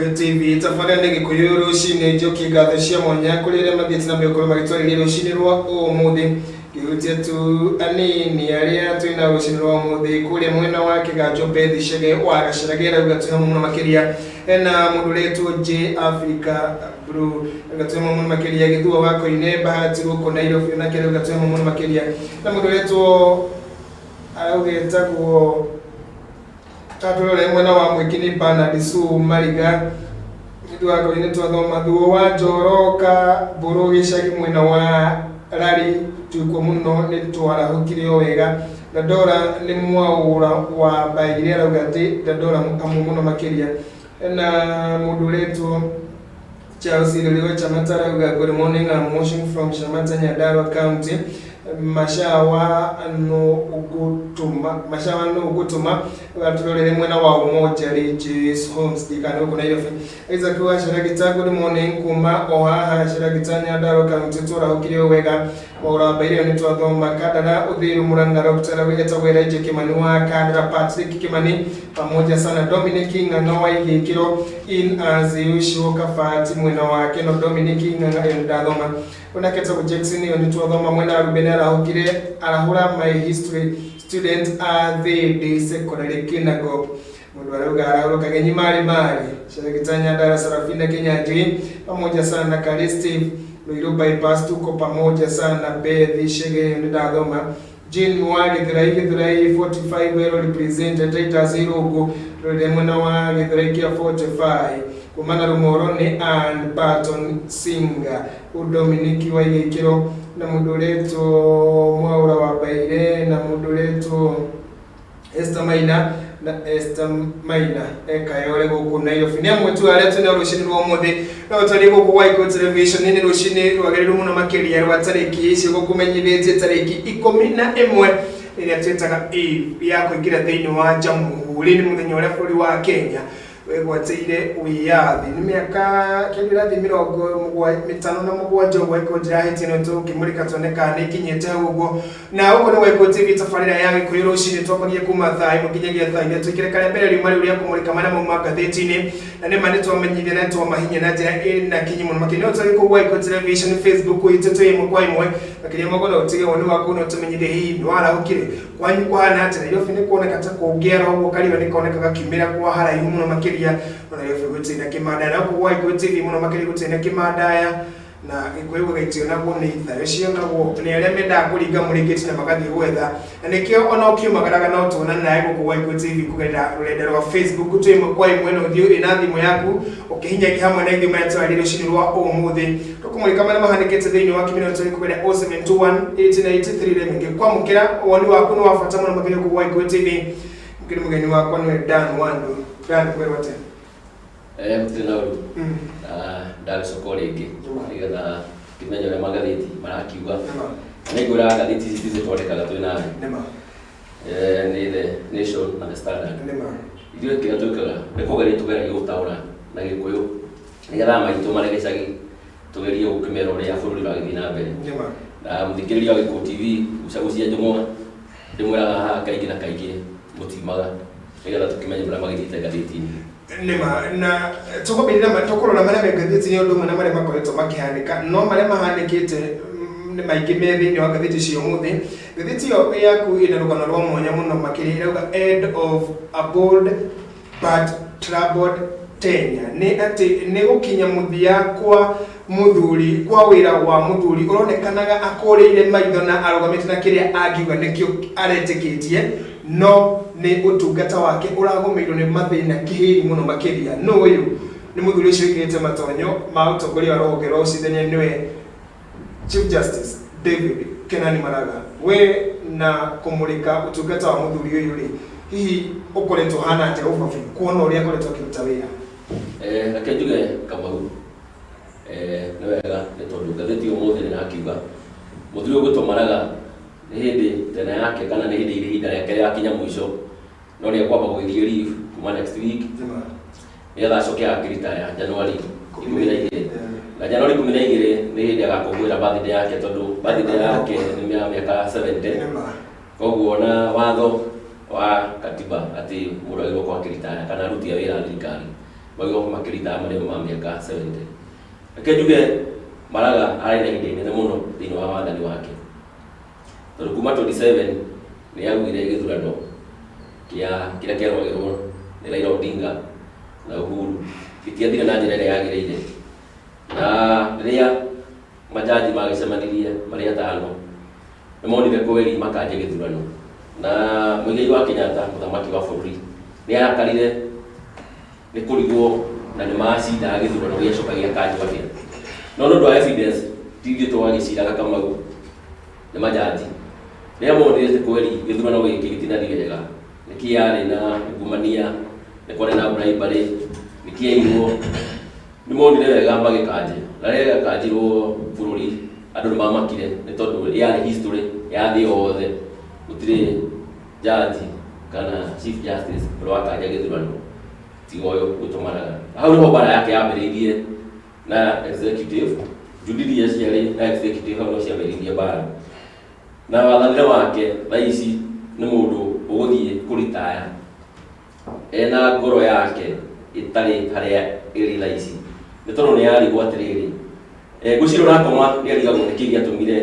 Gĩkũyũ TV tafadhali Gĩkũyũ rũcinĩ njoki ngatho cia mwanya kũrĩ arĩa mathiĩte na mbere kũrũma gĩtwarĩrie rũcinĩ rwa ũmũthĩ kĩhutia tu anini arĩa twĩna rũcinĩ rwa ũmũthĩ kũrĩa mwena wa Kĩganjo Beth Chege wa Gacaragia rauga twĩ hamwe mũno makĩria na mũndũ ũretwo J Africa Blue rauga twĩ hamwe mũno makĩria Gĩthua wa Koine Bahati gũkũ Nairobi nake rauga twĩ hamwe mũno makĩria na mũndũ ũretwo arauga etagwo Tatulole mwena wa mwikini Bernard Su Mariga Gĩthua wa Koine twathoma thuo wa Njoroka Mbũrũ Gĩcagi mwena wa Rari tuko muno ni twarahukire wega Dadora ni mwaura wa Baigire arauga ati Dadora hamwe muno makĩria na mũndũ ũretwo Charles Liliwe Chamata arauga good morning, I'm watching from Shamata Nyandarua County. Mashawa no ugutuma watulolele mwena wa Umoja Regis Homes dikano kuna hiyo iza kwa Sharagita good morning kuma oha Sharagita Nyandarua County twarahukire wega maura baire ni twathoma kadara uthiru murangara gutara weta wera je Kimani wa kadara Patrick Kimani pamoja sana Dominic Ng'ang'a wa Igikiro in as usual kafati mwena wake no Dominic Ng'ang'a ndathoma kuna keta ku Jackson ni twathoma mwena Ruben arahukire arahura my history student at the secondary kinagop mundu arauga kagenyi mari Sharagita Nyandarua Sarafina Kinyanjui pamoja sana Kali Steve Loiro bypass tuko pamoja sana Beth Chege ndathoma Jean Mwagi Githurai 45 wero represent Titus Irogo rode mwana wa Githurai 45 kumana rumoro ni and Barton Singer Dominiki wa Igikiro na mundu ũretwo Mwaura wa Baire na mundu ũretwo Esther Maina ekayole gũkũ Nairobi nĩ amwe tu arĩa twĩna rũcinĩ rwa ũmũthĩ no tũrĩ gũkũ Waiko Television nĩ rũcinĩ rwagĩrĩru mũno makĩria rwa tarĩki icio gũkũmenyithĩtie tarĩki 11 ĩrĩa twĩtaga ya kũingĩra thĩinĩ wa Jamhuri nĩ mũthenya ũrĩa bũrũri wa Kenya wegwatĩire wĩyathi nĩ mĩaka kĩndĩrathi 57 Waiko njĩrahĩtie no tũkĩmũrĩka tuoneka nĩ ikinyĩte hau ũguo na ũguo nĩ Waiko TV tabarĩra ya Gĩkũyũ rũcinĩ twambagia kuma thaa 1 nginyagia thaa 4 twĩkĩre karĩa mbere rĩu marĩ ũrĩa kũmũrĩka marĩa mauma ngathĩti-inĩ na nĩ ma nĩ twamenyithia na twamahinya na njĩra ĩna kinyi mũno makĩria no tũrĩ kũ Waiko Television Facebook itũ twĩ ĩmwe kwa ĩmwe makĩria magono ũtige woni waku no tũmenyithie hihi nĩ warahũkire kwanyu kũhana atĩa Nairobi nĩ kuoneka ta kũngĩara ũguo kariũa nĩ konekaga kiumĩra kwa haraihu mũno makĩria ona Nairobi gũtirĩ na kĩmandaya na kũ Waiko TV mũno makĩria gũtirĩ na kĩmandaya na Gĩkũyũ gũgaitio naguo nĩ ithayo cionagwo nĩ arĩa mendaga kũringa mũrĩngĩti na magathiĩ gwetha na nĩkĩo ona ũkiumagaraga no tuonana nawe gũkũ Waiko TV kũgerera rũrenda rwa Facebook twĩ ĩmwe kwa ĩmwe no ũthiĩ ĩna thimũ yaku ũkĩhinyagia hamwe na ithimo ya twarĩ rũcinĩ rwa ũmũthĩ tũkũmũrĩka marĩa mahanĩkĩte thĩinĩ wa kĩmĩrĩro tũrĩ kũgerera 07218983 rĩngĩ kwamũkĩra woni waku nĩ wa bata mũno makĩria gũkũ Waiko TV mkĩrĩ mũgeni wakwa nĩwe Dan Wandu Dan kwĩrwo atĩa Mutinauru ndari soko rĩngĩ nĩgetha kĩmenye ũrĩa magathĩti marakiuga nĩ ngũra gathĩti ici tũthondekaga twĩ nawe nĩ The Nation na The Standard ithuĩ kĩrĩa twĩkaga nĩ kũgeria tũgererie gũtaũra na Gĩkũyũ nĩgetha maitũ marĩ gĩcagi tũgerie gũkĩmera ũrĩa bũrũri ũragĩthiĩ na mbere na mũthikĩrĩria wa Gĩkũyũ TV Gucagucia Njũng'wa ndĩmwĩraga haha kaingĩ na kaingĩ mũtimaga nĩgetha tũkĩmenye ũrĩa magĩthiĩte ngathĩti-inĩ Nema na tukobirira matokoro marĩa megathĩti nĩ ũndũ mũna marĩa makoretwo makĩhanĩka no marĩa mahanĩkĩte nĩ maingĩ me thĩinĩ wa ngathĩti cia ũmũthĩ ngathĩti ĩyo yaku ĩna rũgano rwa mwanya mũno makĩria irauga end of a bold but troubled tenure nĩ atĩ nĩ gũkinya mũthia kwa mũthuri kwa wĩra wa mũthuri ũronekanaga akũrĩire maitho na arũgamĩte na kĩrĩa angiuga nĩkĩo aretĩkĩtie no nĩ ũtungata wake ũragũmĩirwo nĩ mathĩna kĩhĩri mũno makĩria no ũyũ nĩ mũthuri ũcio wĩkĩrĩte matonyo ma ũtongoria wa rũhonge rwa ũcirithania nĩwe Chief Justice David Kenani Maraga we na kũmũrĩka ũtungata wa mũthuri ũyũ rĩ hihi ũkoretwo hana atĩa ũbabi kuona ũrĩa akoretwo akĩruta wĩra reke njuge Kamau nĩ wega nĩ tondũ ngathĩti ũmũthĩ nĩrakiuga mũthuri ũgwĩtwo Maraga nĩ hĩndĩ tena yake kana nĩ hĩndĩ ihinda rĩake rĩakinya mũico no nĩ ekwamba gũgĩthiĩ leave kuma next week nĩgetha acoke akĩritaya January 12 na January 12 nĩ hĩndĩ agakũngũĩra birthday yake tondũ birthday yake nĩ mĩaka 70 koguo na watho wa katiba atĩ mũndũ agĩrĩirwo gũkorwo akĩritaya kana aruti a wĩra thirikari magigo makirita marĩa ma mĩaka 70. Reke njuge Maraga arĩ na ihinda inene mũno thĩinĩ wa wathani wake, tondũ kuma 27 nĩ agũire gĩthurano kĩrĩa kĩarũagĩrwo nĩ Raila Odinga na Uhuru, gĩtiathire na njĩra ĩrĩa yagĩrĩire, na rĩrĩa majaji magĩcemanirie marĩ atano nĩ monire kweri makanje gĩthurano, na Mũigai wa Kenyatta mũthamaki wa bũrũri nĩ arakarire nĩ kũrigwo na nĩ macinda gĩthurano gĩacoka gĩakanjwo atĩa. No nĩ ũndũ wa evidence ti ithuĩ twagĩciraga Kamau nĩ majaji, rĩrĩa monire atĩ kweri gĩthurano gĩkĩ gĩtinathiĩ wega, nĩ kĩarĩ na ungumania, nĩ kwarĩ na bribery, nĩ kĩaiywo, nĩ monire wega magĩkanje, na rĩrĩa gĩakanjirwo bũrũri andũ nĩ mamakire, nĩ tondũ yarĩ history ya thĩ yothe, gũtirĩ jaji kana chief justice ũrĩa wakanja gĩthurano tiga ũyũ Ruto Maraga. Hau nĩho mbara yake yambĩrĩirie na executive, Jubilee ciarĩ na executive hau no ciambĩrĩirie mbara, na wathanĩre wake thaa ici nĩ mũndũ ũgũthiĩ kũritaya ena ngoro yake ĩtarĩ harĩa ĩrĩ thaa ici, nĩ tondũ nĩ yarigwo atĩrĩrĩ, ngwĩciria ũrakoma nĩ arigagwo nĩ kĩĩ gĩatũmire,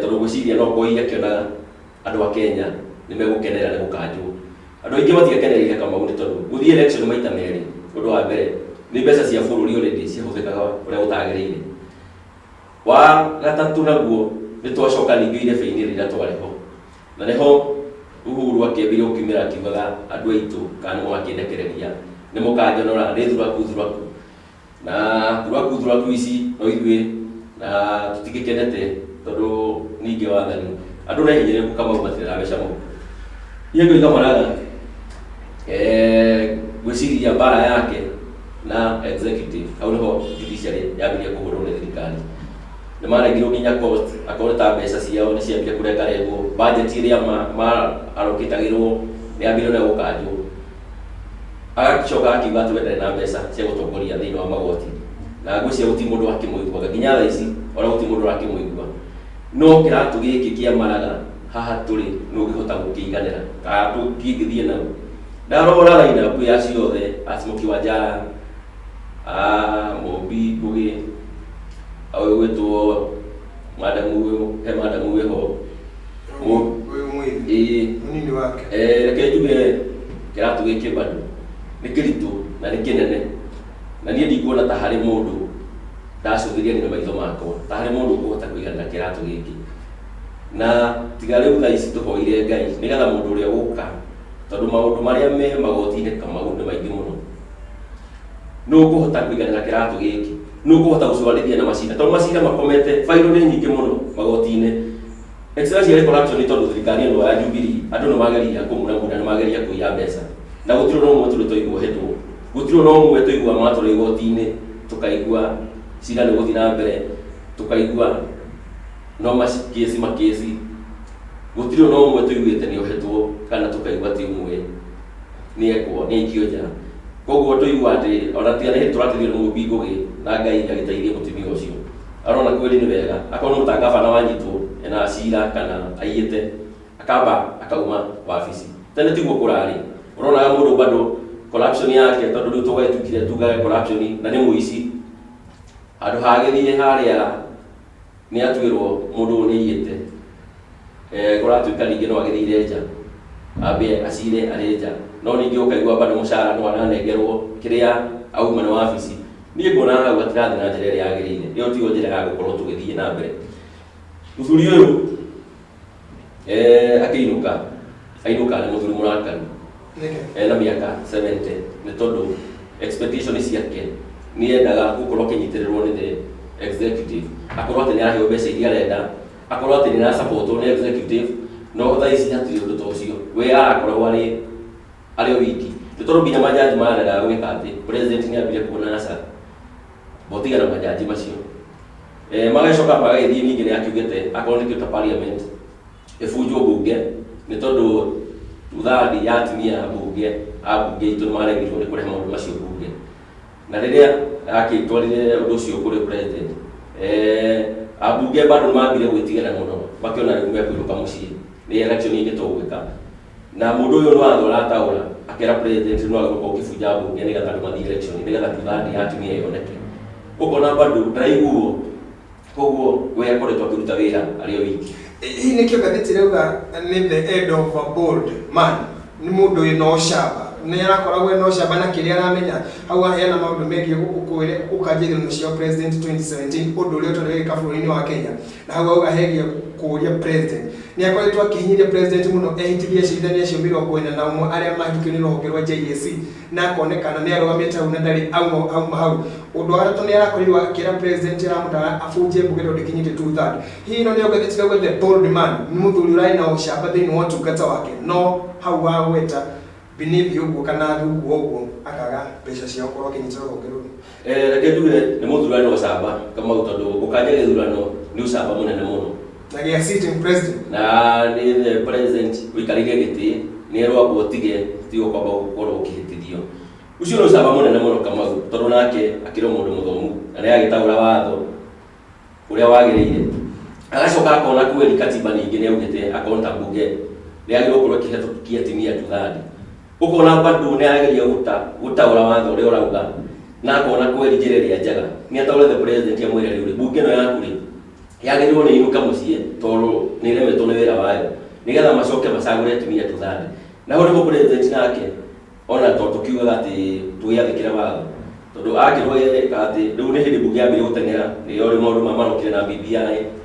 tondũ ngwĩciria no kwa ingĩakĩonaga andũ a Kenya nĩ megũkenerera nĩ gũkanjwo. Andũ aingĩ matiakenereire Kamau nĩ tondũ gũthiĩ election maita merĩ, ũndũ wa mbere nĩ mbeca cia bũrũri already cihũthĩkaga ũrĩa gũtagĩrĩire. Wa gatatũ naguo nĩ twacoka ningĩ irebebe-inĩ rĩrĩa twarĩ ho, na nĩho Uhuru akĩambire gũkiumĩra akiugaga andũ aitũ kana nĩ makĩndekereria nĩ mũkanjonora nĩ thuraku, na thuraku ici no ithuĩ na tũtigĩkenete tondũ ningĩ wathani andũ na hinyĩrĩrĩku Kamau matirĩ mbeca mũhuko. Niĩ ngoiga Maraga gwĩciria mbara yake na executive, hau nĩho judiciary yambirie kũhũrwo nĩ thirikari, nĩ marengirwo nginya cost, akorwo ta mbeca ciao nĩ ciambire kũrengarengwo, budget ĩrĩa marokĩtagĩrwo nĩ yambire na gũkanjwo, agacoka akiuga atĩ we ndarĩ na mbeca cia gũtongoria thĩinĩ wa magoti, na ngwĩciria gũtirĩ mũndũ wakĩmũiguaga nginya thaa ici, ona gũtirĩ mũndũ wakĩmũigua. No kĩratũ gĩkĩ kĩa Maraga haha tũrĩ nĩ ũngĩhota gũkĩiganĩra kana tũngĩgĩthiĩ nau. Ndarora line-up ya ciothe, Smoky Wanjara, Mũmbi Ngugi, ũyũ gwĩtwo madamu wĩho mũnini wake, reke njuge kĩratũ gĩkĩ bado nĩ kĩritũ na nĩ kĩnene, na niĩ ndikuona ta harĩ mũndũ ndacũthĩria nĩ maitho makwa ta harĩ mũndũ ũkũhota kũiganĩra kĩratũ gĩkĩ, na tiga rĩu thaa ici tũhoire Ngai nĩgetha mũndũ ũrĩa gũka, tondũ maũndũ marĩa me magoti-inĩ Kamau nĩ maingĩ mũno, nĩ ũkũhota kũiganĩra kĩratũ gĩkĩ, nĩ ũkũhota gũcwarithia na macira, tondũ macira makomete, failo nĩ nyingĩ mũno magoti-inĩ. Excellency corruption tondũ thirikari ĩno ya Jubilee andũ nĩ mageria kũmũramũra, nĩ mageria kũiya mbeca, na gũtirĩ no ũmwe tũrĩ tũigua hetwo, gũtirĩ no ũmwe tũigua matũrĩ igoti-inĩ tũkaigua cira nĩ gũthiĩ na mbere, tũkaigua no makĩci, gũtirĩ no ũmwe tũiguĩte nĩ ohetwo kana tũkaigua ti ũmwe nĩ ekwo nĩ aikio nja. Koguo tũigua atĩ ona tiga nĩ tũrateithio nĩ Mũmbi Ngugi na Ngai agĩteithia mũtumia ũcio, arona kweli nĩ wega, akorwo mũta gavana wanyitwo ena cira kana aiyĩte akamba akauma wabici. Tene tiguo kũrarĩ, ũronaga mũndũ bado corruption yake, tondũ rĩu tũgagĩtukire tugaga corruption na nĩ mũici, handũ hagĩthiĩ harĩa nĩ atuĩrwo mũndũ nĩ aiyĩte, kũratuĩka ningĩ no agĩthire nja ambe acire arĩ nja, no ningĩ ũkaigua bado mũcara no aranengerwo kĩrĩa auma na wabici. Niĩ nguona hau gatirathiĩ na njĩra ĩrĩa yagĩrĩire, ĩyo tiyo njĩra ya gũkorwo tũgĩthiĩ na mbere. Mũthuri ũyũ ainũka nĩ mũthuri mũrakaru na mĩaka 70, nĩ tondũ expectation ciake nĩ endaga gũkorwo akĩnyitĩrĩrwo nĩ the executive, akorwo atĩ nĩ araheo mbeca iria arenda, akorwo atĩ nĩ arasupportwo nĩ executive, no thaa ici hatirĩ ũndũ ta ũcio, we arakoragwo arĩ o wiki, nĩ tondũ nginya majaji marendaga gwĩka atĩ president nĩ ambire kuona aca botiga na majaji macio, magacoka magagĩthiĩ ningĩ nĩ akiugĩte akorwo nĩ kĩũta parliament ĩbunjwo bunge, nĩ tondũ thandi ya atumia bunge itũ nĩ maregirwo nĩ kũrehe maũndũ macio bunge, na rĩrĩa akĩtwarire ũndũ ũcio kũrĩ president, ambunge bado nĩ mambire gwĩtigĩra mũno, makĩona rĩu mekũinũka mũciĩ nĩ election ĩngĩ tũgwĩka, na mundu uyu no athora taura akera president no agoko kifuja bunge ni gatatu ma election ni gatatu thani yatumia yoneke ukona bado ndaigu koguo we akoretwo akiruta wira ari o wiki hii nikio gatheti rauga ni the head of a bold man ni mundu ino shaba ni arakoragwo ino shaba na kiria aramenya hau aheana maundu megie gukukwire ukanjithio no cio president 2017 undu uria utoreka bũrũri-inĩ wa Kenya na hau ahegie kuria president ni akoretwo akihinyiria president muno ehitithia cindania acio 41 aria mahikio ni rũhonge rwa JSC na akonekana ni arũgamĩte hau na ndarĩ hau undu wa gatatũ ni arakorirwo akĩra president aramũtara abunjie mbunge tondũ ndĩkinyĩte 2/3 hihi no nĩyo gatheti rauga the bold man ni mũthuri ũrarĩ na ũcamba thĩinĩ wa ũtungata wake no hau wa gweta beneath uguo kana rungu uguo akaga mbeca cia gũkorwo akinyĩte rũhonge rũu reke nduge nĩ mũthuri ũrarĩ na ũcamba kama tondũ gũkanja gĩthurano nĩ ũcamba mũnene mũno na gĩa sitting president na ni the president uikarige giti ni erwa tige tigo kwamba gukorwo ukihitithio ucio no caba munene muno kama tondu nake akiro mundu muthomu na ni agitaura watho uria wagirire agacoka akona kweli katiba ningi ni augite akonta bunge ni agirwo kurwo kihetokia timia tuthadi ukona bado ni agiria gutaura watho uria urauga na akona kweli jireria njaga ni ataure the president ya mwire uri bunge no yakuri yagirwo ni inuka mucie tondu ni remetwo ni wira wayo nigetha macoke macagure tumia tuthande na uri mu president nake ona tondu kiuga ati tugiathikira watho tondu akirwo ati riu ni hindi bunge yambire gutengera ni ori maundu mamarokire na BBI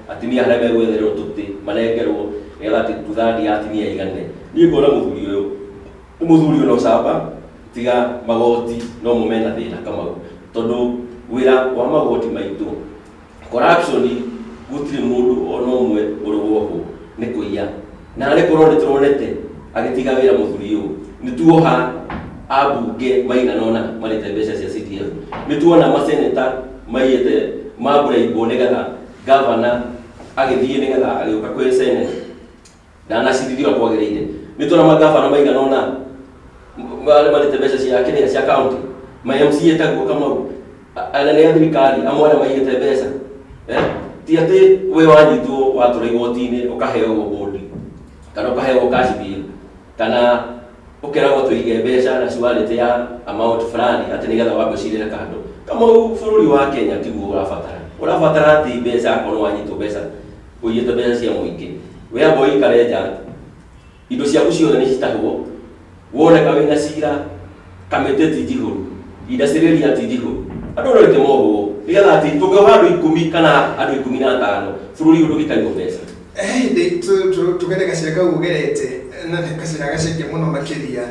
atimia haria megwetherwo tuti manengerwo nigetha ati tuthandi atimia igane ni ngona muthuri no camba tiga magoti no mumena thina kama tondu wira wa magoti maitu corruption gutiri mundu ono umwe urugoho ni kuiya na ari korwo nituronete agitiga wira muthuri uyu nituoha abunge maiganona marite mbeca cia CDF nituona maseneta maiyete mabura ibonegatha governor agithie nigetha agioka kwi senate na cidirio kwagirire nituona magavana maiganona marite mbeca cia Kenya cia county ma MCA taguo kama anene ya thirikari amwe maiyete mbeca ti ati we wanyitwo watura igoti-ini ukaheo bodi kana ukaheo cash bill kana ukeragwo tuige mbeca na ciwarite ya amount fulani ati nigetha wagocirira kando kama bũrũri wa Kenya tiguo urabatara ati mbeca akorwo wanyitwo mbeca uiyete mbeca cia mũingĩ we abo ikare nja indo ciaku ciothe ni citahwo woneka wina cira kamete tijihuru idaciriria tijihuru andu no itemogo nigetha ati tungioha andu 10 kana andu 15 bũrũri ũndũ gĩkaigwo mbeca tukende gacira kau ugerete na gacira gaceke muno makiria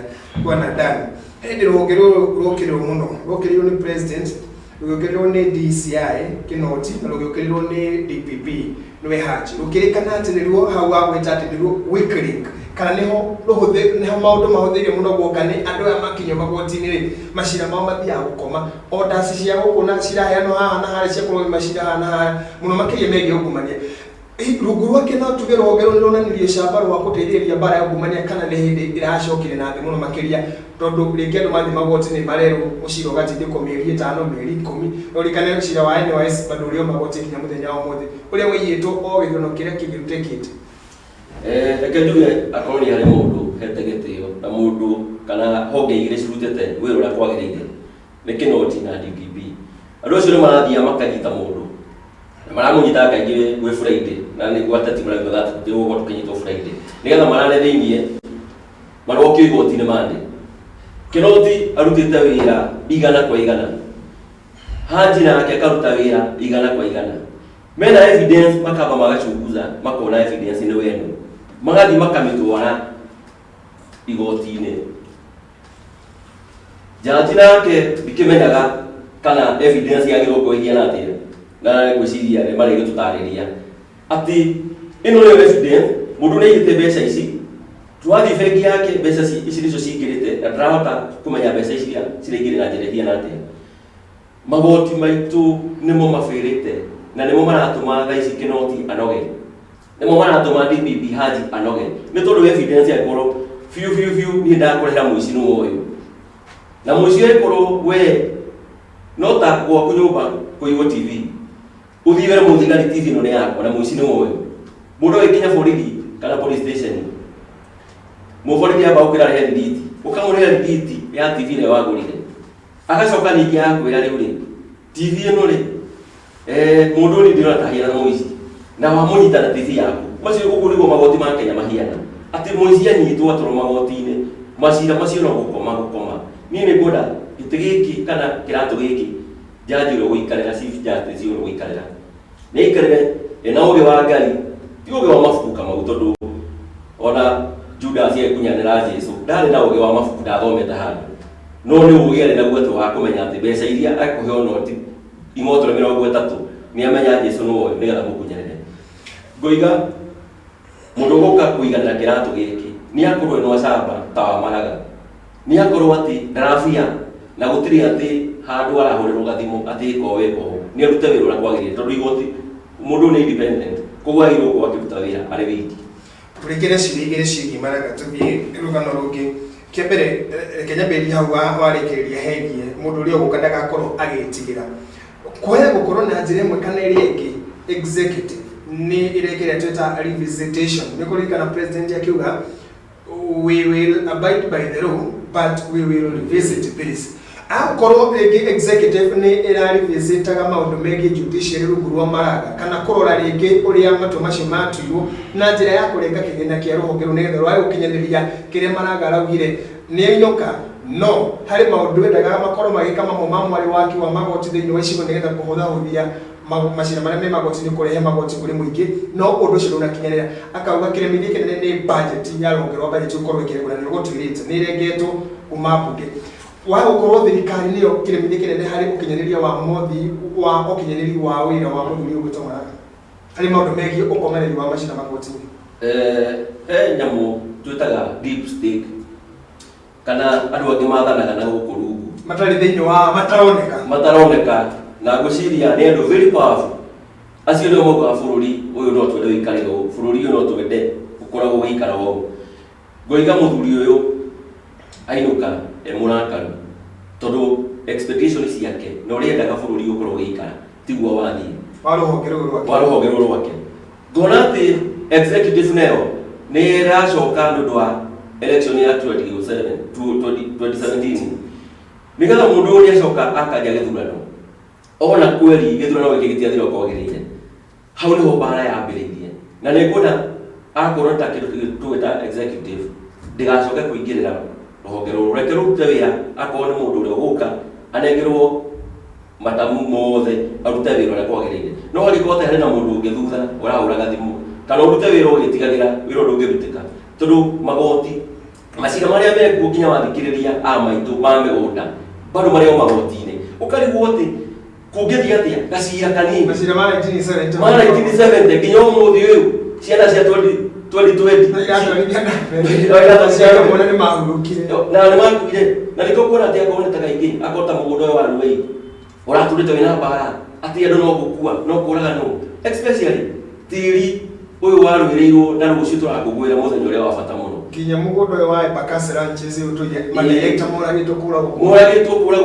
bwana Dan hindi rũhonge rũkĩrĩrwo muno rũkĩrĩrwo ni president rũkĩrĩrwo ni DCI Kinoti na rũkĩrĩrwo ni DPP nwe Haji rũkĩrĩkana atĩ nĩruo hau wagweta atĩ nĩruo weak link kana niho maundu mahũthĩire muno guoka ni andu aya makinyo magoti-inĩ ri macira mao mathiaga gũkoma orders cia gũkũ ciraheanwo haha na harĩa cia kũrũa macira haha na harĩa muno makĩria megie ungumania rungu rwake no tuge rũhonge rũu nĩruonanirie camba rwa gũteithĩrĩria mbara ya ungumania kana nĩ hĩndĩ ĩracokire na thĩ muno makĩria tondu rĩngĩ andũ mathiĩ magoti-inĩ marerwo mũcira ũgatindĩkwo mĩeri 5 mĩeri 10 ũrikane mũcira wa NYS bado ũrĩ o magoti nginya mũthenya wa ũmũthĩ ũrĩa wĩiyĩtwo o gĩthono kĩrĩa kĩgĩrutekĩte reke njuge akorwo nĩ harĩ mũndũ hete gĩtĩo na mũndũ kana honge igĩrĩ cirutĩte wĩra ũrĩa kwagĩrĩire nĩ Kinoti na DPP andũ acio nĩ marathiĩ makanyita mũndũ na maramũnyita kaingĩ gwĩ Friday na nĩ gwatati marauga that nĩguo tũkinyitwo Friday nigetha marane thĩinĩ marokio igoti-inĩ mande Kinoti arutĩte wĩra igana kwa igana Haji nake akaruta wĩra igana kwa igana mena evidence makaba magachunguza makona evidence ni wenu magathi makamitwara igoti-inĩ jaji nake bikimenyaga kana evidence yagirwo kuhiana atia na gwiciria ni marege tutariria ati ino nĩ evidence mundu nĩ yite mbeca ici twathi bengi yake mbeca ici nicio cingirite na ndarahota kumenya mbeca ici ciraingire na njĩra hiana atia magoti maitu nimo mafirite na nimo maratuma thaa ici Kinoti anoge nimo maratuma DPP Haji anoge ni tondu evidence yakoro fiu ni ndakorera muici no uyu na muici yakoro we no ta kwa kunyumba kuigo TV uthiwere muthigari TV no ne yako na muici no uyu mundu wikinya borithi kana police station Mũborithi amba ũkĩra rehe rithiti, ũkamũrehe rithiti ya TV ĩrĩa wagũrire. Agacoka ningĩ akwĩra rĩu rĩ, TV ĩno rĩ, mũndũ ũrĩ ndĩrona ta hiana mũici, na wamũnyita na TV yaku. Macio ũguo nĩguo magoti ma Kenya mahiana. Atĩ mũici anyitwo atwarwo magoti-inĩ, macira macio no gũkoma. Niĩ nĩ ngwenda gĩtĩ gĩkĩ kana kĩratũ gĩkĩ jaji ũrĩa gũikarĩra Chief Justice ũrĩa gũikarĩra. Nĩ aikarĩre ena ũgĩ wa Ngai, ti ũgĩ wa mabuku Kamau, tondũ ona Judas agĩkunyanĩra Jesũ ndarĩ na ũgĩ wa mabuku, ndathomete handũ. No nĩ ũgĩ arĩ naguo atĩ wa kũmenya atĩ mbeca iria akũheo noti imotore 30 nĩ amenya Jesũ no oĩ nĩgetha mũkunyanĩre. Ngoiga mũndũ gũka kũiganĩra kĩratũ gĩkĩ nĩ akorwo eno camba ta wa Maraga, nĩ akorwo atĩ ndarabia na gũtirĩ atĩ handũ arahũrĩrwo gathimũ atĩ ĩko nĩ arute wĩra ũrĩa kwagĩrĩire, tondũ igoti mũndũ nĩ independent, koguo agĩrĩirwo gũkorwo akĩruta wĩra arĩ wiki. Tũrĩkĩre ciũria igĩrĩ ciĩgiĩ Maraga, tũthiĩ rũgano rũngĩ. Kĩa mbere reke nyambĩrĩrie hau warĩkĩrĩria hegie mũndũ ũrĩa ũgũka ndagakorwo agĩtigĩra kwaya gũkorwo na njĩra ĩmwe kana ĩrĩa ĩngĩ executive nĩ ĩrekĩra twĩta revisitation. Nĩ kũringana president akiuga we will abide by the law but we will revisit this. Akorwo rĩngĩ executive nĩ ĩrarevisitaga maũndũ megiĩ judiciary rungu rwa Maraga, kana kũrora rĩngĩ ũrĩa matua macio matuirwo na njĩra ya kũrenga kĩgĩna kĩa rũhonge rũu nĩgetha rwage gũkinyanĩria kĩrĩa Maraga araugire nĩ ainũka. No harĩ maũndũ endaga makorwo magĩka mamwe ma mwarĩ wake wa magoti thĩinĩ wa icigo nĩgetha kũhũthahũthia macira marĩa me magoti-inĩ kũrehe magoti kũrĩ mũingĩ, no ũndũ ũcio ndũnakinyanĩra. Akauga kĩremithia kĩnene nĩ budget ya rũhonge rwa budget gũkorwo ĩkĩregũranĩrwo gũtuĩrĩte nĩ ĩrengetwo kuma mbunge. Wa gũkorwo thirikari nĩyo kĩremithia kĩnene harĩ ũkinyanĩria wa mothi wa ũkinyanĩri wa wĩra wa mũthuri ũgwĩtwo Maraga harĩ maũndũ megiĩ ũkomanĩri wa macira magoti-inĩ. Nyamũ twĩtaga deep state kana andũ angĩ maathanaga na gũkũ rungu matarĩ thĩinĩ wa mataroneka na ngũciria nĩ andũ very powerful. Acio nĩo maugaga bũrũri ũyũ no twende ũikare ũũ, bũrũri ũyũ no twende ũkoragwo ũgĩikara ũũ. Ngoiga mũthuri ũyũ ainũka mũrakaru tondũ expectation ciake na ũrĩa endaga bũrũri ũkorwo ũgĩikara tiguo wathiĩ wa rũhonge rũrũ rwake. Ngona atĩ executive nayo nĩ ĩracoka nĩ ũndũ wa election ya 2017 nĩgetha mũndũ ũrĩa acoka akanja gĩthurano ona kweri gĩthurano gĩkĩ gĩtiathire kwagĩrĩire. Hau nĩho mbara yambĩrĩirie na nĩ ngwenda akorwo ta kĩndũ twĩta executive ndĩgacoke kũingĩrĩra rũhonge rũrũ, reke rũrute wĩra. Akorwo nĩ mũndũ ũrĩa ũgũka anengerwo matamu mothe arute wĩra ũrĩa kwagĩrĩire. No angĩkorwo harĩ na mũndũ ũngĩ thutha ũrahũraga thimũ kana ũrute wĩra ũgĩtigagĩra wĩra ũndũ ũngĩrutĩka, tondũ magoti macira marĩa mekuo nginya wathikĩrĩria a maitũ ma mĩgũnda bado marĩ o magoti-inĩ. Ũkarigwo atĩ kũngĩthiĩ atĩa gacira kanini macira ma 1970 nginya ũmũthĩ ũyũ ciana cia 2020 na nĩ makuire. Na nĩkĩo kuona atĩ akorwo nĩ ta kaingĩ akorwo ta mũgũnda ũyũ wa Rũĩ ũratũrĩte wĩna mbara atĩ andũ no gũkua no kũraga no, especially tĩri ũyũ warũĩrĩirwo na rũciũ tũrakũngũĩra mũthenya ũrĩa wa bata mũno. Nginya mũgũnda ũyũ wa Embakasi Ranches ũtũire madirector moragĩtwo kũragwo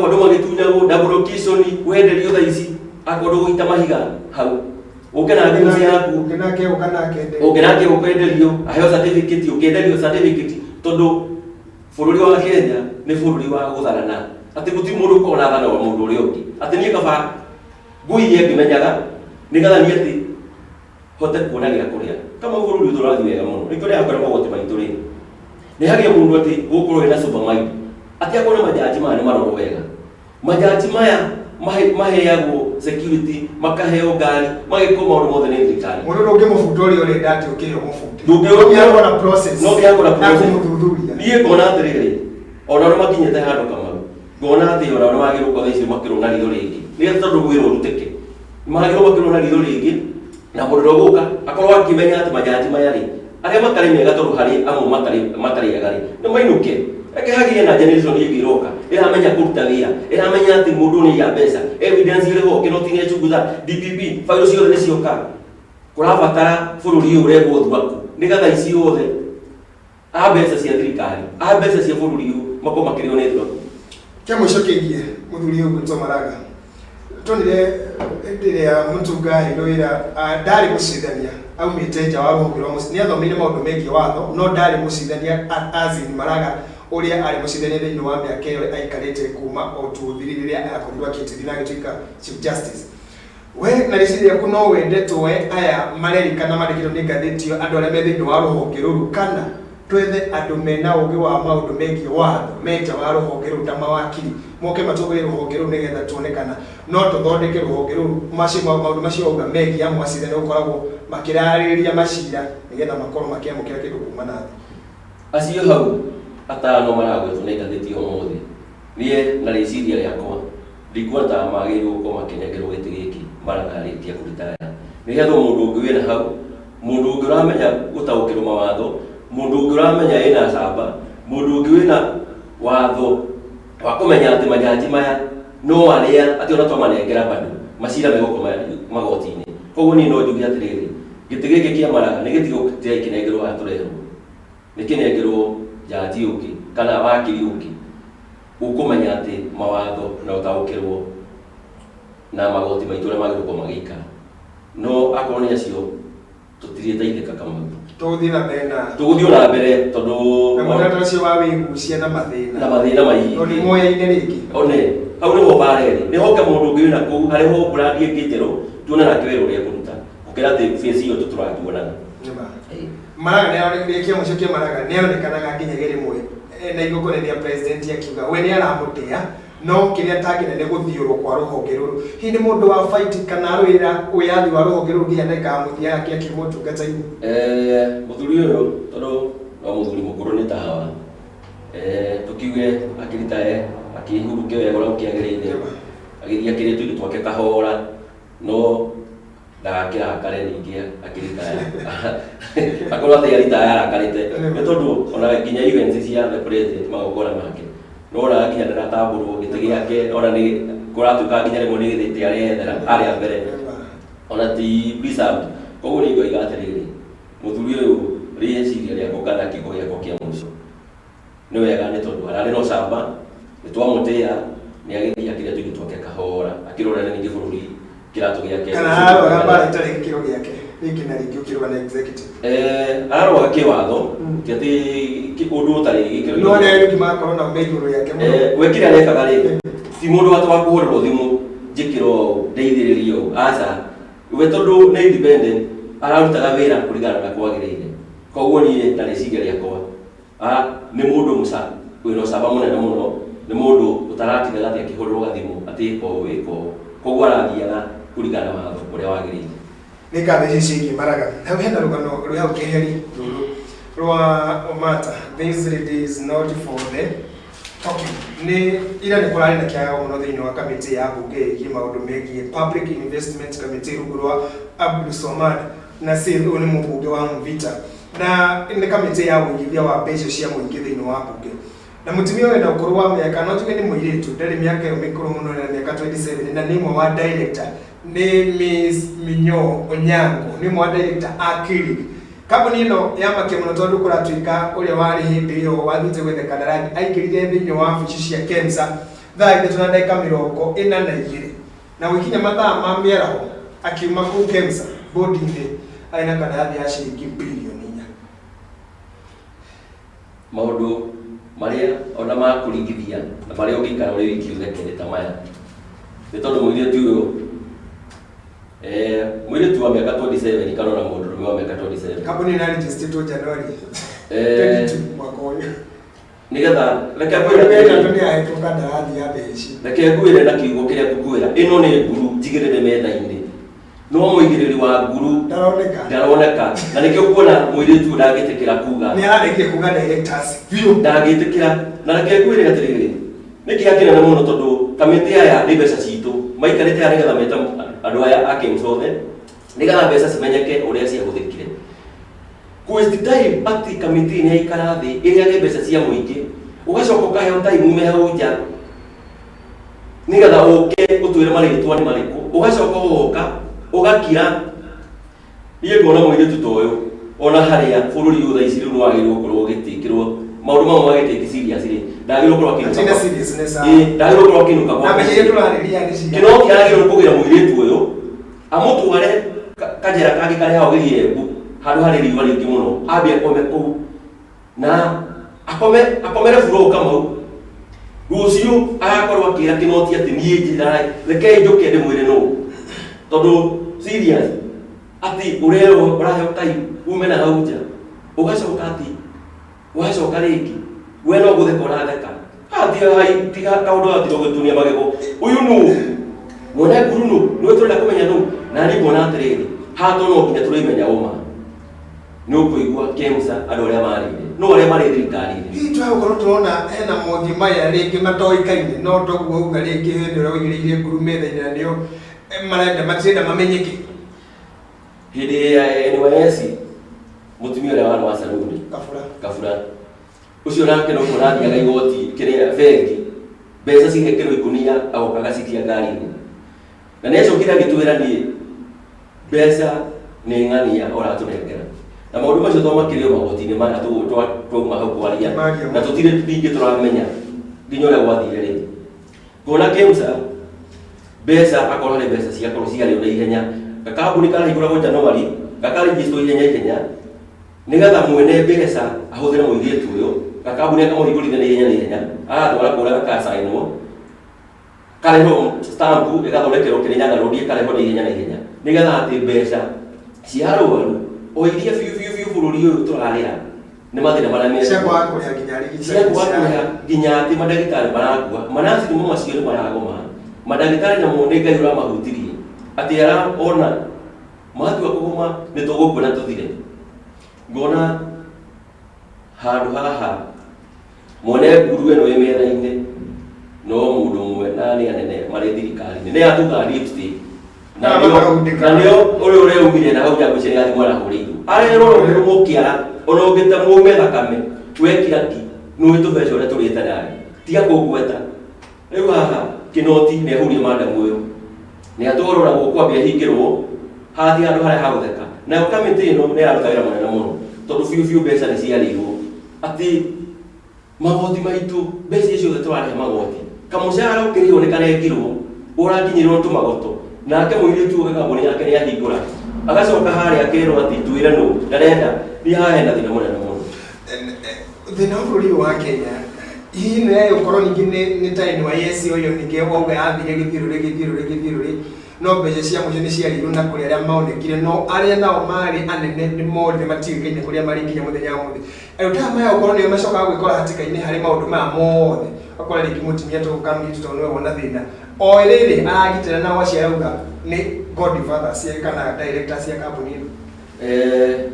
andũ magĩtunyagwo double location wenderio thaa ici akorwo gũita mahiga hau ũke na thimũ yaku ũke nake ũkenderio aheo certificate ũkenderio certificate, tondũ bũrũri wa Kenya nĩ bũrũri wa gũtharana atĩ gũtirĩ mũndũ ũkorwo na thana wa mũndũ ũrĩa ũngĩ atĩ niĩ kaba ngũiye ngĩmenyaga nĩgetha niĩ atĩ hote kuona gĩa kũrĩa. Kama bũrũri ũyũ tũrathiĩ wega mũno nĩkĩo ndĩrakwĩra magoti maitũ rĩ nĩ hagĩe mũndũ atĩ gũkorwo wĩna supermind atĩ akorwo majaji maya nĩ marorwo wega. Majaji maya maheagwo security makaheo ngari magĩkwo maũndũ mothe nĩ thirikari. Mũndũ ũngĩmũbuta ũrĩa ũrenda atĩ ũkĩrĩo mũbute ndũngĩagwo na process no ngĩagwo mũthuthuria. Niĩ ngona atĩrĩrĩ ona arĩa makinyĩte handũ Kamau ngona atĩ ona arĩa magĩrĩirwo kwa thaa icio makĩrwo na ritho rĩngĩ nĩgetha tondũ wĩra ũrutĩke magĩrĩirwo makĩrwo na ritho rĩngĩ na mũndũ ũrĩa ũgũka akorwo akĩmenya atĩ majaji maya rĩ arĩa matarĩ mega tondũ harĩ amwe matarĩ ega rĩ nĩ mainũke. Reke hagĩe na generation ĩngĩ ĩroka ĩramenya kũruta wĩra, ĩramenya atĩ mũndũ nĩ ya mbeca, evidence ĩrĩ ho kĩnoti nĩ chunguza DPP failo ciothe nĩ cioka. Kũrabatara bũrũri ũyũ ũrehwo thuraku nĩgetha ici othe a mbeca cia thirikari a mbeca cia bũrũri ũyũ makorwo makĩrĩo nĩ thuraku. Kĩa mũico kĩgiĩ mũthuri ũyũ gwĩtwo Maraga tonire ndiria Mutungai Rwira ndari mucithania aumite nja wa rũhonge rwa mũcithania nĩathomeire maũndũ megiĩ watho no ndari mucithania azin Maraga uria ari mucithania thĩinĩ wa mĩaka ĩyo aikarĩte kuma o tuthiri rĩrĩa akorirwo akĩtithia na agĩtuĩka Chief Justice. We na rĩciria ku no wendetwo aya marerikana marĩkĩtwo nĩ ngathĩti ĩyo andũ arĩa me thĩinĩ wa rũhonge rũrũ kana twethe andũ mena ũgĩ wa maũndũ megiĩ watho menja wa rũhonge rũrũ ta mawakiri moke matũgĩre rũhonge rũrũ nĩgetha tuonekana no tũthondeke rũhonge rũrũ maũndũ macio auga megiĩ amwe acithania gũkoragwo makĩrarĩrĩria macira nĩgetha makorwo makĩamũkĩra kĩndũ kuma na thĩ. Acio hau atano maragwetwo nĩ ngathĩti ũmũthĩ niĩ na rĩciria rĩakwa ndikuona ta magĩrĩirwo gũkorwo makĩnengerwo gĩtĩ gĩkĩ marakarĩkia kũritaya nĩgetha mũndũ ũngĩ wĩna hau mũndũ ũngĩ ũramenya gũtaũkĩrwo mawatho mũndũ ũngĩ ũramenya ĩna camba mũndũ ũngĩ wĩna watho wa kũmenya atĩ majaji maya no arĩa atĩ ona twamanengera bado macira megũkoma magoti-inĩ. Koguo niĩ no njuge atĩrĩrĩ gĩtĩ gĩkĩ kĩa Maraga nĩ gĩtigo kĩnengerwo atũrehwo nĩ kĩnengerwo jaji ũngĩ kana wakiri ũngĩ ũkũmenya atĩ mawatho na ũtaũkĩrwo na magoti maitũ ũrĩa magĩrĩirwo gũkorwo magĩikara no akorwo nĩ acio tũtirĩteithĩka Kamau. Tũgũthiĩ na mbere na tũgũthiĩ na mbere tondũ na mũrata ũcio wa wĩgucia na mathĩna maingĩ no nĩ moya-inĩ rĩngĩ one hau nĩho bareri nĩ hoke mũndũ ũngĩ wĩna kũu harĩ ho brandi ĩngĩ njerũ tuone nake wĩra ũrĩa kũruta gũkĩra atĩ face ĩyo tũtũratuonaga. Maraga nĩarĩkia mũico kĩa Maraga nĩaronekanaga nginyagia rĩmwe na igũkũrĩa rĩa president akiuga we nĩaramũtĩa no kĩrĩa tangĩna nĩ gũthiũrwo kwa rũhonge rũrũ. Hihi nĩ mũndũ wa fight kana arũĩra wĩyathi wa rũhonge rũrũ nginya ndakamũthia yake akĩmũtungata-inĩ? Mũthuri ũyũ tondũ no mũthuri mũkũrũ nĩ tawa tũkiuge akĩritae akĩhurũke wega ũrĩa ũkĩagĩrĩire agĩthiĩ akĩrĩtwo indo twake kahora no ndagakĩrakare ningĩ akĩritae akorwo atĩ aritae arakarĩte nĩ tondũ ona nginya events cia the president magongona make nora nginya ndaratambũrwo gĩtĩ gĩake ona nĩ kũratuĩka nginya rĩmwe nĩ gĩthĩte arethera arĩa mbere ona ti preserved. Koguo nĩ ngoiga atĩrĩrĩ mũthuri ũyũ rĩciria rĩakwa kana kiugo gĩakwa kĩa mũico nĩ wega nĩ tondũ ararĩ no camba nĩ twamũtĩa nĩ agĩthiĩ akĩrĩa tũindo twake kahora akĩrorera ningĩ bũrũri kĩratũ gĩake kana ararora mbara itarĩ gĩkĩro gĩake rĩngĩ na rĩngĩ ũkĩrũga na executive ararora kĩwatho ti atĩ ũndũ ũtarĩ gĩkĩro no nĩ arĩki makorwo na ũmenyi igũrũ yake mũno we kĩrĩa arekaga rĩngĩ ti mũndũ wa kũhũrĩrwo thimũ njĩkĩro ndeithĩrĩrio aca we tondũ nĩ independent ararutaga wĩra kũringana na kwagĩrĩire. Koguo niĩ na rĩciria rĩakwa nĩ mũndũ mũca wĩna ũcamba mũnene mũno nĩ mũndũ ũtaratigaga atĩ akĩhũrĩrwo gathimũ atĩ ĩka ũũ ĩka ũũ koguo arathiaga kũringana na watho ũrĩa wagĩrĩire. Nĩ ngathĩ ici ciĩgiĩ Maraga hau hena rũgano rwĩ hau keheri rwa Omata this is not for the talking. Nĩ ira nĩ kũrarĩ na kĩaga mũno thĩinĩ wa kamĩtĩ ya mbunge ĩgiĩ maũndũ megiĩ Public Investment Committee rungu rwa Abdulswamad Nassir ũyũ nĩ mũmbunge wa Mvita na nĩ kamĩtĩ ya ũigithia wa mbeca cia mũingĩ thĩinĩ wa mbunge na mũtumia wena ũkũrũ wa mĩaka no tuge nĩ mũirĩtu ndarĩ mĩaka ĩyo mĩkũrũ mũno na mĩaka 27 na nĩ ũmwe wa director nĩ Miss Minyo Onyango nĩ ũmwe wa director a Kirig. Kambuni ĩno yamakia mũno tondũ kũratuĩka ũrĩa warĩ hĩndĩ ĩyo wathiĩte gwetha kandarathi aingĩrire thĩinĩ wa wabici cia KEMSA thaa 3:42 na gũkinya mathaa ma mĩaraho akiuma kũu KEMSA bodi-inĩ arĩ na kandarathi ya ciringi bilioni 4. Maũndũ marĩa ona ma kũringithia na marĩa ũngĩikara ũrĩ wiki ũthekerete ta maya nĩ tondũ mũirĩtu ũyũ mũirĩtu wa mĩaka 27 kana ona mũndũrũme wa mĩaka 27 kambuni ĩna register January 22 mwaka ũyũ nĩgetha reke ngwĩre na kiugo kĩrĩa ngũkwĩra ĩno nĩ nguru njigĩrĩre metha-inĩ no mũigĩrĩri wa nguru ndaroneka na nĩkĩo kuona mũirĩtu ndagĩtĩkĩra kuga nĩ ararĩkia kuga directors ndagĩtĩkĩra na reke ngwĩre atĩrĩrĩ nĩkĩ akĩnene mũno tondũ kamĩtĩ aya nĩ mbeca citũ maikarĩte harĩ nĩgetha meta andũ aya a KEMSA othe nĩgetha mbeca cimenyeke ũrĩa ciahũthĩkire. Waste time atĩ kamĩtĩ nĩ yaikara thĩ ĩrĩage mbeca cia mũingĩ ũgacoka ũkaheo time ume hau nja nĩgetha ũke ũtwĩre marĩtwa nĩ marĩkũ ũgacoka ũgoka ũgakira. Niĩ ngona mũirĩtu ta ũyũ ona harĩa bũrũri ũyũ thaa ici rĩu nĩ wagĩrĩirwo gũkorwo ũgĩtĩkĩrwo maundu mau magete serious ri ndagiro korwa kinuka atina seriousness ndagiro korwa kinuka kwa na mejere turariria ni cia kino kiagiro kugira muiretu uyu amutu wale kajera kage kare hao girie bu handu hari riwa ringi muno ambi akome ku na akomere furo kama rucio agakorwo akira kinoti ati nie njira reke njuke ndi mwire no tondu serious ati urero urahe kai umena hauja ugacoka ati wacoka ringi we no gutheka uratheka ati hai tiga kaundu ati gutunia magego uyu nu mona guru nu turenda kumenya nu na ni bona atiriri hato no kinya turimenya uma ni ukuigua kemsa andu aria marire no aria mari thirikari hii twakorwo turona hena mothi maya ringi matoikaine no toguo uga ringi hindi uria uigiriire nguru metha-ini na nio marenda matirenda mamenyeke hindi ya NYS mutumia uria wana wa Saruni Kafura ucio nake no kurathiaga igoti kiria bengi mbeca cigekirwo ikunia agokaga cikia ngari-ini na necokire agitwira ni mbeca ni ng'ania oratunengera na maundu macio twamakĩrio magoti-inĩ maya twauma hau kwaria na tũtirĩ ningĩ tũramenya nginya ũrĩa gwathire rĩ ngona KEMSA mbeca akorwo nĩ mbeca ciakorwo ciarĩo na ihenya gakambuni karahingũragwo Januari gakarĩnjĩstwo ihenya nĩgetha mwene mbeca ahũthĩre mũirĩtu ũyũ gakambuni akamũhingũrithia na ihenya agatwara kũrĩa gakacainwo karehwo stamp ĩgathondekerwo Kĩrĩnyaga Road ĩkarehwo na ihenya nĩgetha atĩ mbeca ciarũaru o iria biũ bũrũri ũyũ tũrarĩra nĩ mathĩna marĩa mega cia kwaga kũrĩha nginya atĩ mandagĩtarĩ marakua manasi nĩmo macio nĩ maragoma mandagĩtarĩ namo nĩ Ngai ũramahutirie atĩ ona matua kũgoma nĩ tũgũkuona tũthire ngona handũ haha mwone nguru ĩno ĩ mĩena-inĩ no mũndũ ũmwe na nĩ anene marĩ thirikari-inĩ nĩ atuga deep state na nĩo ũrĩa ũreumire na hau njagũ ciarĩ gathimũ arahũrĩirwo arerorwo mũkĩara ona ũngĩte mũme thakame twekira ki nũĩ tũbeca ũrĩa tũrĩte nawe tiga kũngweta rĩu haha kĩnoti nĩ ahurie mandamu ũyũ nĩ atwaroragwo kwambia hingĩrwo hathi handũ harĩa hagũtheka nayo kamĩtĩ ĩno nĩ yaruta wĩra mũnene mũno tondũ biũ mbeca nĩ ciarĩirwo atĩ magoti maitũ mbeca icio ciothe tũrarĩha magoti kamũcara ũkĩrĩhwo nĩ karengirwo ũranginyĩrwo tũmagoto nake mũirĩtu ũyũ kambuni yake nĩ ahingũra agacoka harĩa akerwo atĩ twĩre nũ ndarenda nĩ hahena thĩna mũnene mũno thĩna wa bũrũri wa Kenya hihi nĩ gũkorwo ningĩ nĩ ta NYS ũyũ ningĩ wauga yathire gĩthiũrũrĩ no mbeca cia mũico nĩ ciarirwo na kũrĩ arĩa maonekire no arĩa nao marĩ anene nĩ mothe matiũĩkaine kũrĩa marĩ nginya mũthenya wa mũthĩ andũ ta maya gũkorwo nĩo macokaga gwĩkora hatĩka-inĩ harĩ maũndũ maya mothe akora rĩngĩ mũtumia tũkamwĩtu tondũ nĩwe wona thĩna o rĩrĩ aragitĩra nao acio arauga nĩ godfather cia kana director cia kambuni ĩno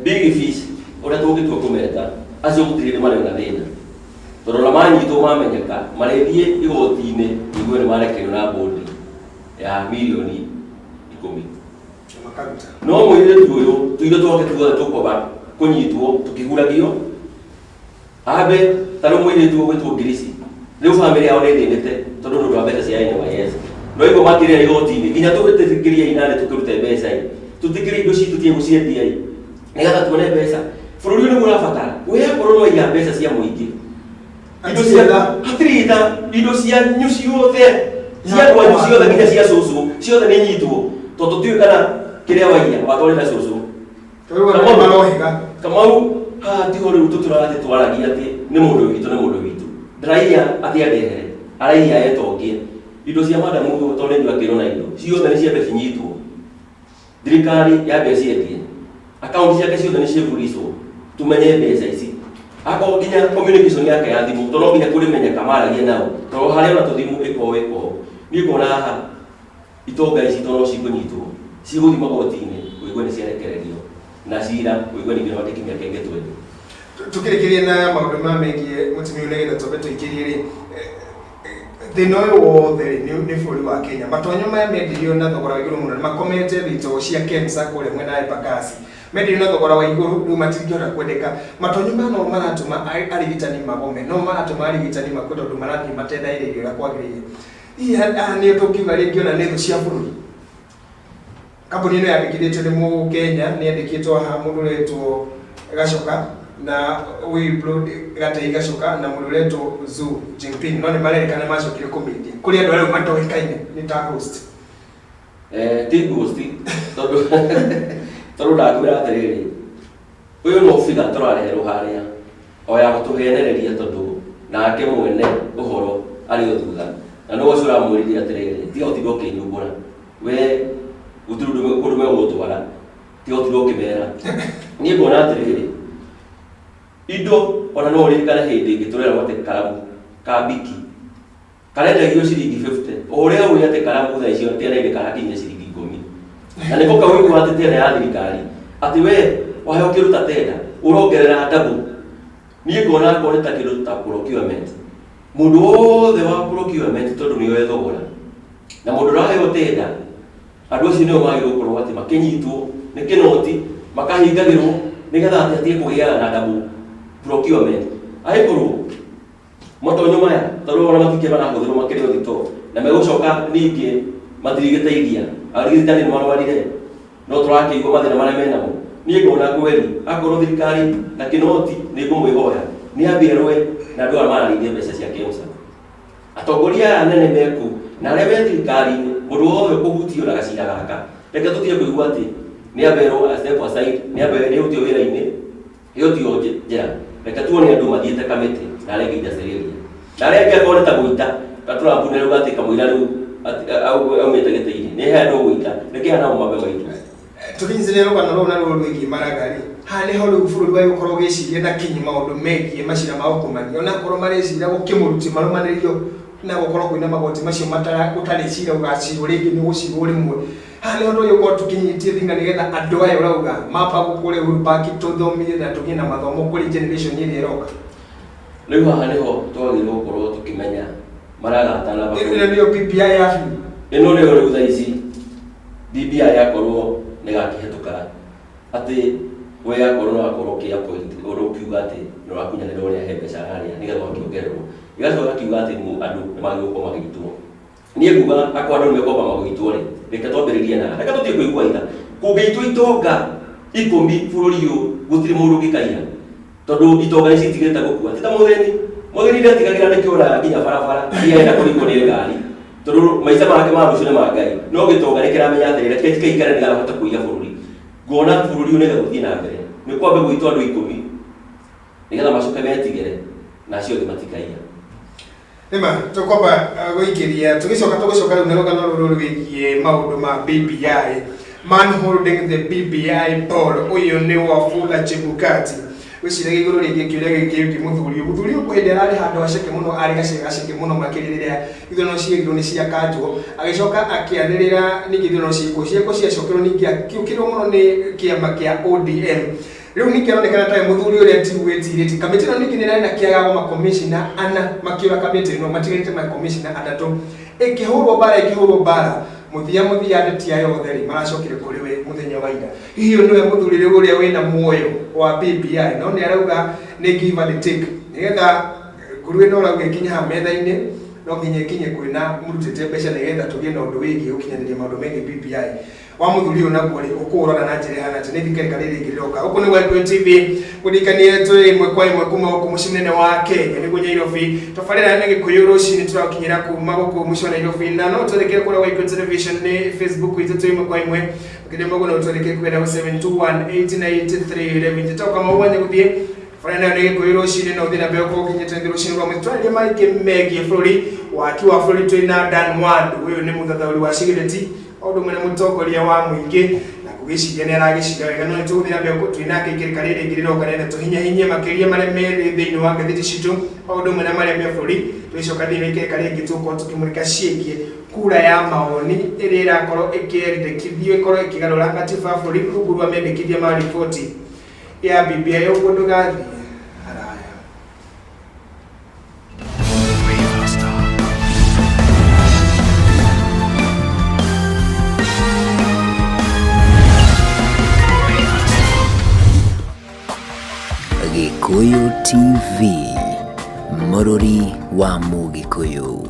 big fish ũrĩa tũngĩtua kũmeta acio gũtirĩ marĩ na thĩna tondũ ona manyitwo mamenyeka marĩthiĩ igoti-inĩ nĩguo nĩ marekerio na bondi ya milioni 10 no mũirĩtu ũyũ tuire twoke tuothe tũkwamba kũnyitwo tũkĩhuragio ambe tarĩ mũirĩtu ũgwĩtwo Ngirisi rĩu bamĩrĩ yao nĩ thĩnĩte tondũ nĩ ũndũ wa mbeca cia NYS no igũ makĩrĩra igoti-inĩ nginya tũgĩtĩkĩria inane tũkĩrute mbeca tũtikĩrĩ indo citũ tiegũciendia nĩgetha tuone mbeca bũrũri ũyũ nĩguo ũrabatara wĩyakorwo no iga mbeca cia mũingĩ indo cia hatirĩ tha indo cianyu ciothe cia ndwanyu ciothe nginya cia cũcũ ciothe nĩ nyitwo tondũ tũtiũĩ kana kĩrĩa waiya watwarĩra cũcũ Kamau haha tiho rĩu tũtũrathiĩ twaragia atĩ nĩ mũndũ witũ ndaraia atĩ andehere araia etongie indo cia madamu tondũ nĩ nyuakĩrwo na indo ciothe nĩ ciambe cinyitwo thirikari yambe ciendie akaunti ciake ciothe nĩ ciĩbũricwo tumenye mbeca ici akorwo nginya communication yake ya thimũ tondũ no nginya kũrĩmenyeka maragia nao tondũ harĩa ona tũthimũ ĩko niĩ ngona haha itonga ici tondũ cikũnyitwo cigũthiĩ magoti-inĩ kũigua nĩ ciarekererio na cira kũigua ningĩ matekimia kenge twendi tukĩrĩkĩria na maũndũ ma megiĩ mũtumia nĩgetha twambe tũingĩrie rĩ thĩna ũyũ wothe nĩ bũrũri wa Kenya matonyo maya mendirio na thogora wa igũrũ mũno nĩ makomete thitoo cia KEMSA kũrĩa mwena wa Embakasi mendirio na thogora wa igũrũ rĩu matingĩhota kwendeka matonyo maya no maratũma arigitani magome no maratũma arigitani makue tondũ marathiĩ matethaĩrĩrio ũrĩa kwagĩrĩire hihi nĩyo tũngiuga rĩngĩ ona nĩ thũ cia bũrũri kambuni ĩno yandĩkithĩtio nĩ Mũkenya nĩ yandĩkĩtwo haha mũndũ ũretwo Gacoka na we upload gataiga shuka na muruleto Xi Jinping no ni marekana macokire comedy kuri andu ari matoikaine ni ta host ti host tondu ndakwira atiriri uyu no figa turareherwo haria oya gutuhenereria tondu nake mwene uhoro ari thutha na no gocura mwiriria atiriri ti otigo kinyumbura we uturume gutwara ti otigo kimera ni ngona atiriri indo ona no ririkana hindi ingi turera wate karamu ka biki karenda gio ciringi 50 uria uria te karamu tha icio tena ile karakinya ciringi 10 na niko kawiko ati tena ya thirikari ati we wahe ukiruta tena urongerera double ni ngona ko ta kindu ta procurement mundu wothe wa procurement tondu ni we thogora na mundu rahe utenda andu acio ni magiro korwo ati makinyitwo ni kinoti makahingagirwo nigetha ati atie kugiana na double procurement aikuru motonyo maya tondu ona matikie marahuthirwo makiri uthito na megucoka ningi matirigiteithia arigitani marwarire no turakiigwa mathina maria menamo ni ngona kweri akorwo thirikari na kinoti ni ngumwihoya ni ambierwe na andu mararithia mbeca cia kĩmũca atongoria anene meku na arĩa me thirikari-inĩ mũndũ wothe kũhutio na gacira gaka reke tũtige kũigua atĩ nĩ amberwo a step aside nĩ amberwo nĩ hutio wĩra-inĩ ĩhutio njĩra reke tuone andũ mathiĩte kamĩtĩ na arĩa ingĩ inacĩrĩria na arĩa ingĩ akorwo nĩ ta gũita Trump nĩ rĩu atĩ kamũira rĩu aumĩte gĩtĩ-inĩ nĩ he andũ gũita reke hanao mambe maitũ tukinyitire rugano rũu na rũu rwĩgiĩ maragari haha nĩho rĩu bũrũri wa gũkorwo gĩciria na kinyi maũndũ megiĩ macira ma ũkomani ona korwo mareciria gũkĩmũruti marũmanĩrĩrio na gũkorwo kwĩna magoti macio gũtarĩ cira ũgacirwo rĩngĩ nĩ gũcirwo rĩmwe haha nĩho ũndũ ũyũ ũkorwo tũkinyĩtie thinga nĩgetha andũ aya ũrauga mamba gũkũrĩa Uhuru Park tũthomithie na tũgĩe na mathomo kũrĩ generation ĩrĩa ĩroka rĩu haha nĩho twagĩrĩirwo gũkorwo tũkĩmenya maragatana ĩno nĩyo BBI yaku ĩno nĩyo rĩu thaa ici BBI yakorwo nĩ gakĩhetũka atĩ we yakorwo no akorwo kĩ appoint ũkiuga atĩ nĩ ũrakunyanĩra ũrĩa he mbeca harĩa nĩgetha ũkĩongererwo igacoka akiuga atĩ andũ nĩ magĩrĩirwo gũkorwo magĩitwo niĩ nguga akorwo andũ nĩmekwamba magũitwo rĩ reke twambĩrĩrie na reke tũtige kũigua itha kũngĩitwo itonga 10 bũrũri ũyũ gũtirĩ mũndũ ũngĩkaia tondũ itonga nĩ citigĩte gũkua ti ta mũthĩni ndatigagĩra nĩ kĩũra nginya barabara iria enda kũringwo nĩ ngari tondu maica make ma rucio nĩ ma Ngai no gĩtonga nĩ kĩramenya atĩrĩrĩ reke tikaikare nĩgarahota kũiya bũrũri ngona bũrũri ũyũ nĩgetha gũthiĩ na mbere nĩ kwambe gwitũ andũ 10 nĩgetha macoke metigĩre na acio angĩ matikaiya nĩma tũkwamba gũikĩria tũgĩcoka rĩu nĩ rũgano rũrũ rwĩgiĩ maũndũ ma BBI man holding the BBI ball ũyũ nĩ Wafula Chebukati wĩciragia igũrũ rĩngĩ kĩũria gĩkĩ mũthuri ũyũ hĩndĩ ararĩ handũ aceke mũno arĩ gaceke mũno makĩria rĩrĩa ithurano ciagirwo nĩ ciakanjwo agĩcoka akĩanĩrĩra ningĩ ithurano ciĩko ciacokerwo ningĩ akiũkĩrwo mũno nĩ kĩama kĩa ODM rĩu ningĩ aronekana ta mũthuri ũrĩa ti wĩtirĩti kamĩtĩ ĩno ningĩ nĩ ĩrarĩ na kĩagago makomishina ana makĩũra kamĩtĩ ĩno matigarĩte makomishina atatũ ĩkĩhũrwo mbara muthia ndeti ayo theri maracokire kuri we muthenya wa ira hiyo niwe muthurire uria wina muoyo wa BBI no ni arauga ni give and take nigetha nguru ino rauga ikinya ha metha-inĩ no nginya ikinye kwina murutite mbeca nigetha tugie na undu wigie ukinyanĩria maundu megiĩ BBI wa muthuri unaguo ri ukurora na njĩra hana ati ni thikari rĩngĩ rĩroka uko ni Wildlife TV kũrikania tũ imwe kwa imwe kuma gũkũ mũciĩ mũnene wa Kenya nĩguo Nairobi tabarĩra nĩ Gĩkũyũ rũcinĩ tũrakinyĩra kuma gũkũ mũciĩ wa Nairobi na no tũrekere kũrĩa Wildlife Television nĩ Facebook itũ tũ imwe kwa imwe kĩndĩ mũgo no tũrekere kwenda 7218983 toka mawanya gũthiĩ Fana nĩ Gĩkũyũ rũcinĩ no thina mbere kwa kinyĩte rũcinĩ rwa mũtwarĩre maingĩ megiĩ bũrũri waki wa bũrũri twĩna Dan Wandu ũyũ nĩ mũthathaũri wa cigĩrĩti ũndũ mwene mũtongoria wa mũingĩ na kũgĩciria nĩ aragĩciria wega no tũgũthira mbere twĩna kĩngĩrĩka rĩrĩ ingĩ rĩroka nĩ tũhinyahinye makĩria marĩa merĩ thĩinĩ wa ngathĩti citũ ũndũ mwene marĩa me bũrũri twĩcoka thĩinĩ kĩngĩrĩka rĩngĩ tũkorwo tũkĩmũrĩka ciĩgiĩ kura ya maoni ĩrĩa ĩrakorwo ĩkĩendekithio ĩkorwo ĩkĩgarũra katiba ya bũrũri rungu rwa mendekithia ma riboti ya BBI ũguo ndũgathiĩ haraya. Gĩkũyũ TV, mũrũri wa Mũgĩkũyũ.